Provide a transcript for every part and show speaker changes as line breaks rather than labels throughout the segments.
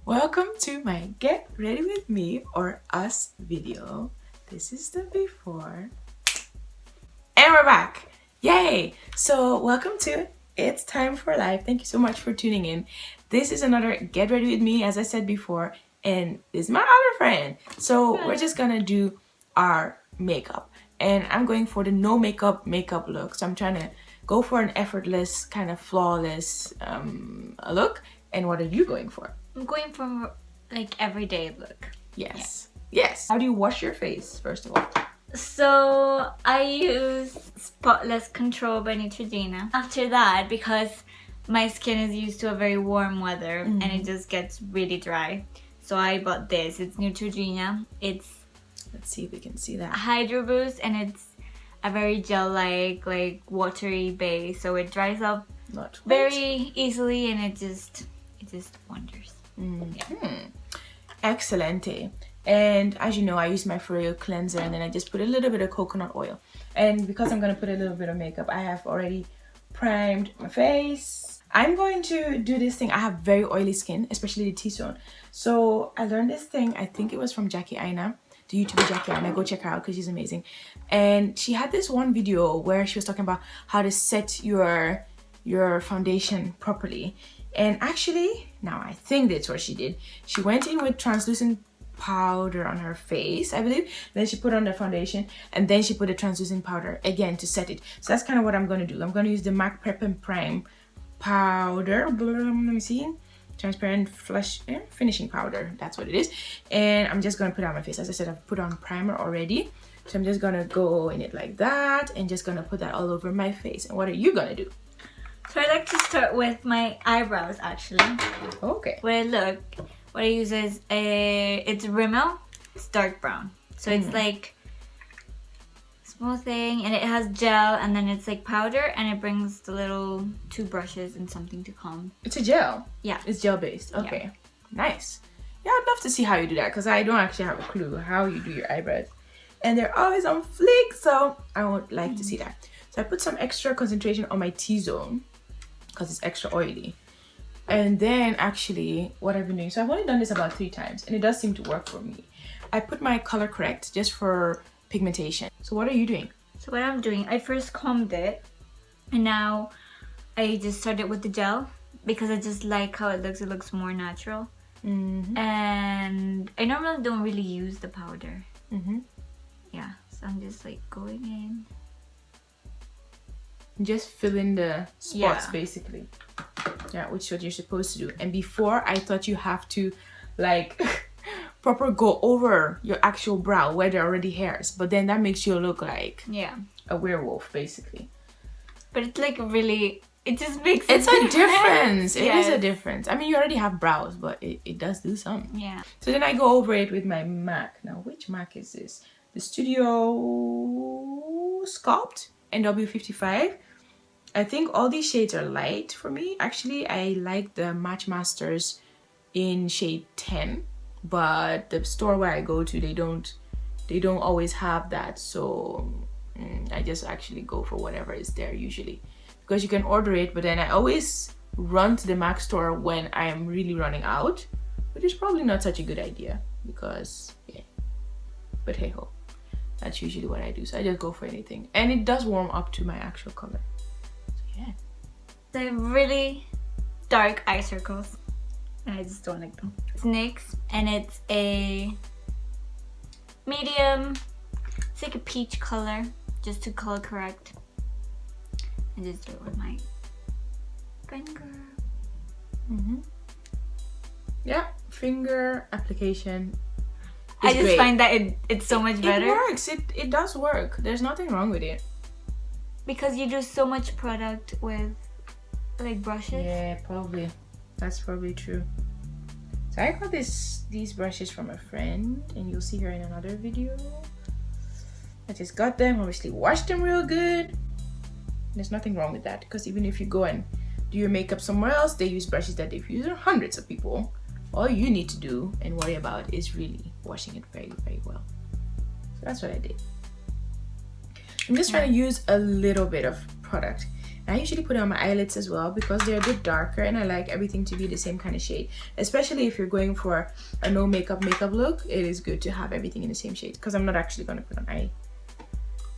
Welcome to my Get Ready With Me or Us video. This is the before. And we're back. Yay! So welcome to It's Time for Life. Thank you so much for tuning in. This is another Get Ready With Me, as I said before, and this is my other friend. So we're just gonna do our makeup. And I'm going for the no makeup look. So I'm trying to go for an effortless, kind of flawless look. And what are you going for?
I'm going for like everyday look.
Yes. Yeah. Yes. How do you wash your face, first of all?
So I use Spotless Control by Neutrogena. After that, because my skin is used to a very warm weather and it just gets really dry. So I bought this. It's Neutrogena. Let's
see if we can see that.
Hydro Boost, and it's a very gel-like, like watery base. So it dries up very easily, and it just wonders.
Excellente. And as you know, I use my Foreo cleanser, and then I just put a little bit of coconut oil. And because I'm going to put a little bit of makeup, I have already primed my face. I'm going to do this thing. I have very oily skin, especially the T-zone. So I learned this thing, I think it was from Aina, the YouTuber Jackie Aina. Go check her out because she's amazing. And she had this one video where she was talking about how to set your foundation properly. And actually, now I think that's what she did. She went in with translucent powder on her face, I believe. Then she put on the foundation, and then she put a translucent powder again to set it. So that's kind of what I'm going to do. I'm going to use the MAC Prep and Prime powder. Let me see. Transparent flush finishing powder. That's what it is. And I'm just going to put it on my face. As I said, I've put on primer already. So I'm just going to go in it like that and just going to put that all over my face. And what are you going to do?
So I like to start with my eyebrows, actually.
Okay.
What I use is it's Rimmel. It's dark brown. So it's like smoothing, and it has gel, and then it's like powder, and it brings the little two brushes and something to comb.
It's a gel?
Yeah.
It's gel based. Okay.
Yeah.
Nice. Yeah, I'd love to see how you do that, because I don't actually have a clue how you do your eyebrows. And they're always on fleek, so I would like to see that. So I put some extra concentration on my T-zone, because it's extra oily. And then actually what I've been doing, so I've only done this about 3 times, and it does seem to work for me. I put my color correct just for pigmentation. So what are you doing?
So what I'm doing, I first combed it, and now I just started with the gel because I just like how it looks. It looks more natural. And I normally don't really use the powder. Yeah, so I'm just like going in.
Just fill in the spots, basically. Yeah, which is what you're supposed to do. And before, I thought you have to like proper go over your actual brow where there are already hairs, but then that makes you look like a werewolf, basically.
But it's like really, it just makes
it's a difference. It is a difference. I mean, you already have brows, but it does do something.
Yeah.
So then I go over it with my MAC. Now, which MAC is this? The Studio Sculpt NW55. I think all these shades are light for me. Actually, I like the Match Masters in shade 10, but the store where I go to, they don't always have that. So I just actually go for whatever is there usually, because you can order it, but then I always run to the MAC store when I am really running out, which is probably not such a good idea because but hey ho, that's usually what I do. So I just go for anything, and it does warm up to my actual color.
They're really dark eye circles, and I just don't like them. It's NYX, and it's a medium. It's like a peach color, just to color correct. And just do it with my finger.
Yeah, finger application.
I just find that it's so much better.
It works. It does work. There's nothing wrong with it.
Because you do so much product with like brushes.
Yeah, probably. That's probably true. So I got these brushes from a friend, and you'll see her in another video. I just got them, obviously washed them real good. There's nothing wrong with that, because even if you go and do your makeup somewhere else, they use brushes that they've used on hundreds of people. All you need to do and worry about is really washing it very, very well. So that's what I did. I'm just trying to use a little bit of product. I usually put it on my eyelids as well because they're a bit darker and I like everything to be the same kind of shade. Especially if you're going for a no makeup look, it is good to have everything in the same shade because I'm not actually going to put on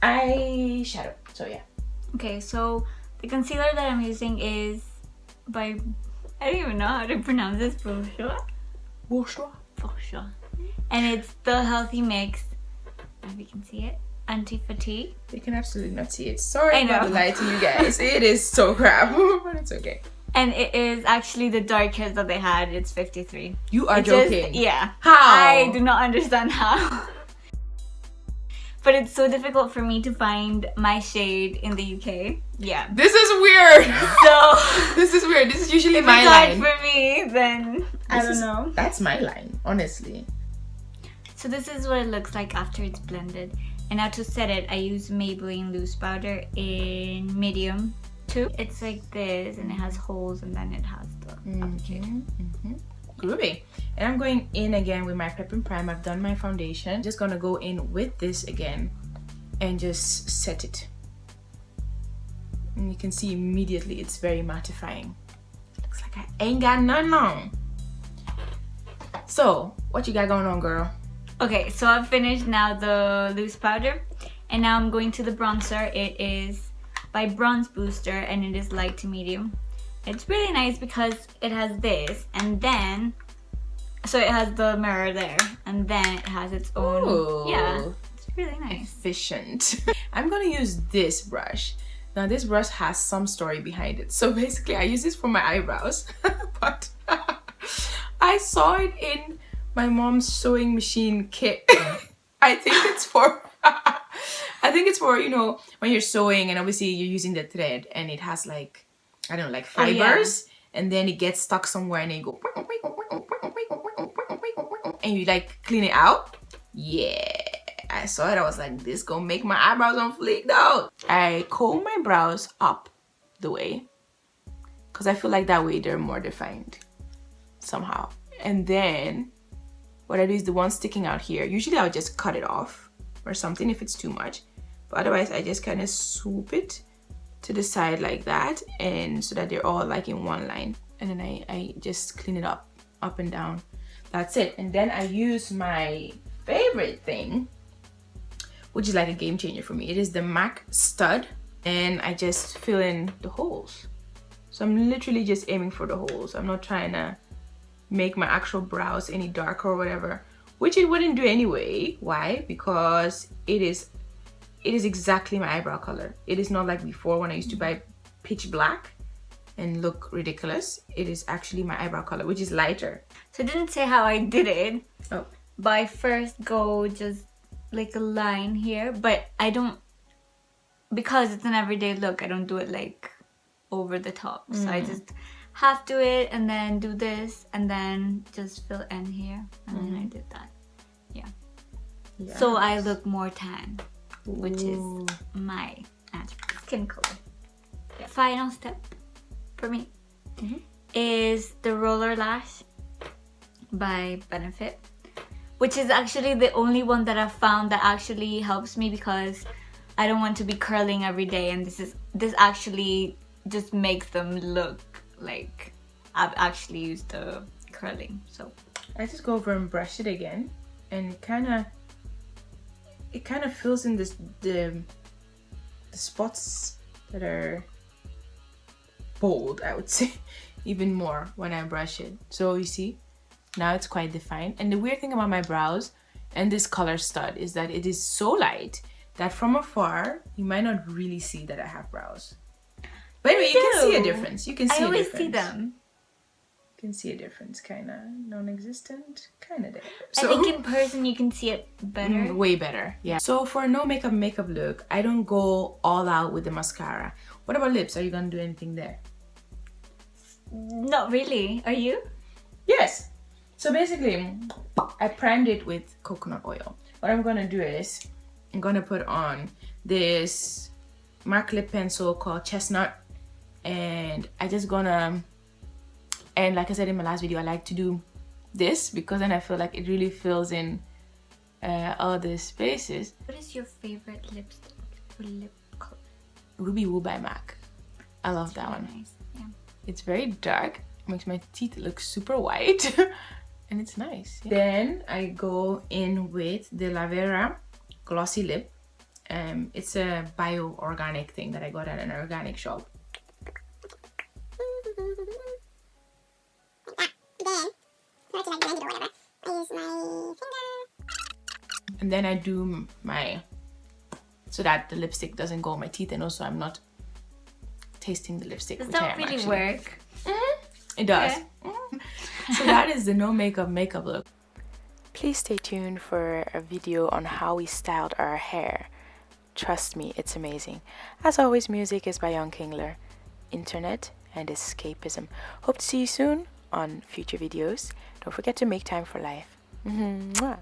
eyeshadow. So yeah.
Okay, so the concealer that I'm using is by, I don't even know how to pronounce this,
Bourgeois.
And it's the Healthy Mix, if you can see it, Anti-Fatigue.
You can absolutely not see it. Sorry
I know.
about the light to you guys. It is so crap, but it's okay.
And it is actually the darkest that they had. It's 53.
You are joking.
Yeah.
How?
I do not understand how. But it's so difficult for me to find my shade in the UK. Yeah.
This is weird.
So
this is weird. This is usually
if
my
it's
line.
hard for me, then I don't know.
That's my line, honestly.
So this is what it looks like after it's blended. And now to set it, I use Maybelline loose powder in medium 2. It's like this, and it has holes, and then it has the applicator.
Groovy. And I'm going in again with my Prep and Prime. I've done my foundation. Just gonna go in with this again and just set it. And you can see immediately it's very mattifying. Looks like I ain't got none on. So, what you got going on, girl?
Okay, so I've finished now the loose powder, and now I'm going to the bronzer. It is by Bronze Booster, and it is light to medium. It's really nice because it has this, and then, so it has the mirror there, and then it has its own.
Ooh.
Yeah, it's really nice.
Efficient. I'm gonna use this brush. Now this brush has some story behind it. So basically I use this for my eyebrows, but I saw it in my mom's sewing machine kit. I think it's for you know, when you're sewing and obviously you're using the thread and it has like, I don't know, like fibers, and then it gets stuck somewhere and then you go and you like clean it out. Yeah, I saw it. I was like, this gonna make my eyebrows on fleek though. I comb my brows up the way because I feel like that way they're more defined somehow. And then what I do is the one sticking out here, usually I would just cut it off or something if it's too much, but otherwise I just kind of swoop it to the side like that, and so that they're all like in one line, and then I just clean it up and down. That's it. And then I use my favorite thing, which is like a game changer for me. It is the MAC stud, and I just fill in the holes. So I'm literally just aiming for the holes. I'm not trying to make my actual brows any darker or whatever, which it wouldn't do anyway. Why? Because it is exactly my eyebrow color. It is not like before when I used to buy pitch black and look ridiculous. It is actually my eyebrow color, which is lighter.
So I didn't say how I did it.
Oh.
But I first go just like a line here, but I don't, because it's an everyday look, I don't do it like over the top. So I just half do it and then do this and then just fill in here, and then I did that. Yeah. Yes. So I look more tan, which is my natural skin color. Yeah. Final step for me is the Roller Lash by Benefit, which is actually the only one that I've found that actually helps me because I don't want to be curling every day, and this actually just makes them look like I've actually used the curling. So
I just go over and brush it again, and it kind of fills in the spots that are bold, I would say, even more when I brush it. So you see, now it's quite defined. And the weird thing about my brows and this color stud is that it is so light that from afar you might not really see that I have brows. But anyway, you can see a difference. You can see
I always
a difference.
see them.
You can see a difference, kind of non-existent, kind of there.
I think in person you can see it better.
Way better, yeah. So for a no makeup look, I don't go all out with the mascara. What about lips? Are you gonna do anything there?
Not really. Are you?
Yes. So basically, I primed it with coconut oil. What I'm gonna do is, I'm gonna put on this MAC lip pencil called Chestnut, and I just gonna, and like I said in my last video, I like to do this because then I feel like it really fills in all the spaces.
What is your favorite lipstick or lip color?
Ruby Woo by MAC. I love that one.
Nice. Yeah.
It's very dark, makes my teeth look super white, and it's nice. Yeah. Then I go in with the La Vera Glossy Lip. It's a bio-organic thing that I got at an organic shop. And then I do my, so that the lipstick doesn't go on my teeth, and also I'm not tasting the lipstick.
Does
which
that really work?
It does.
Yeah.
So that is the no makeup look. Please stay tuned for a video on how we styled our hair. Trust me, it's amazing. As always, music is by Young Kingler. Internet and escapism. Hope to see you soon on future videos. Don't forget to make time for life. Mwah.